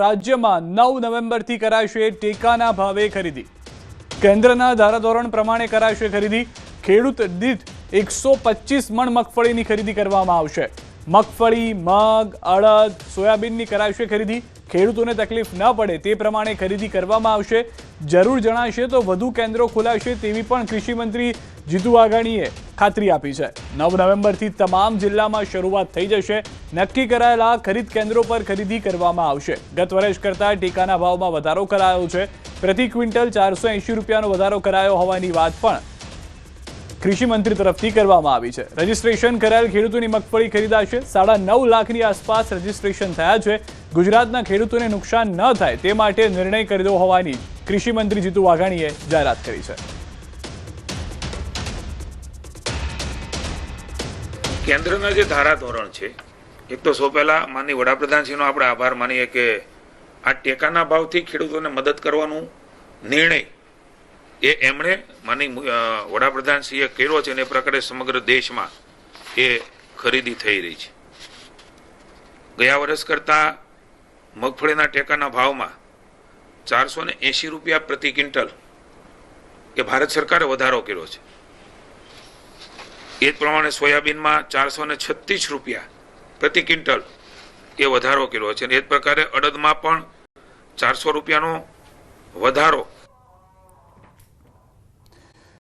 રાજ્યમાં 9 નવેમ્બરથી કરાશે ટેકાના ભાવે ખરીદી। કેન્દ્રના ધારાધોરણ પ્રમાણે કરાશે ખરીદી। ખેડૂત દીઠ 125 મણ મગફળીની ખરીદી કરવામાં આવશે। મગફળી, મગ, અડદ, સોયાબીનની કરાશે ખરીદી। ખેડૂતોને તકલીફ ન પડે તે પ્રમાણે ખરીદી કરવામાં આવશે। જરૂર જણાશે તો વધુ કેન્દ્રો ખોલાશે તેવી પણ કૃષિ મંત્રી જીતુ વાઘાણીએ ખાતરી આપી છે। 9 નવેમ્બરથી તમામ જિલ્લામાં શરૂઆત થઈ જશે। નક્કી કરાયેલા ખરીદ કેન્દ્રો પર ખરીદી કરવામાં આવશે। ગત વર્ષ કરતાં ટેકાના ભાવમાં વધારો કરાયો છે। પ્રતિ ક્વિન્ટલ 480 રૂપિયાનો વધારો કરાયો હોવાની વાત પણ કૃષિ મંત્રી તરફથી કરવામાં આવી છે। રજીસ્ટ્રેશન કરાયેલ ખેડૂતોની મગફળી ખરીદાશે। 9.5 લાખની આસપાસ રજીસ્ટ્રેશન થયા છે। ગુજરાતના ખેડૂતોને નુકસાન ન થાય તે માટે નિર્ણય કર્યો હોવાની કૃષિ મંત્રી જીતુ વાઘાણીએ જાહેરાત કરી છે। કેન્દ્રના જે ધારાધોરણ છે, એક તો સૌ પહેલા માનનીય વડાપ્રધાનશ્રીનો આપણે આભાર માનીએ કે આ ટેકાના ભાવથી ખેડૂતોને મદદ કરવાનું નિર્ણય એ એમણે માનનીય વડાપ્રધાનશ્રીએ કર્યો છે અને એ પ્રકારે સમગ્ર દેશમાં એ ખરીદી થઈ રહી છે। ગયા વર્ષ કરતાં મગફળીના ટેકાના ભાવમાં 480 રૂપિયા પ્રતિ ક્વિન્ટલ એ ભારત સરકારે વધારો કર્યો છે। એ જ પ્રમાણે સોયાબીનમાં 436 રૂપિયા પ્રતિ ક્વિન્ટલ એ વધારો કર્યો છે। અને એ જ પ્રકારે અડદમાં પણ 400 રૂપિયાનો વધારો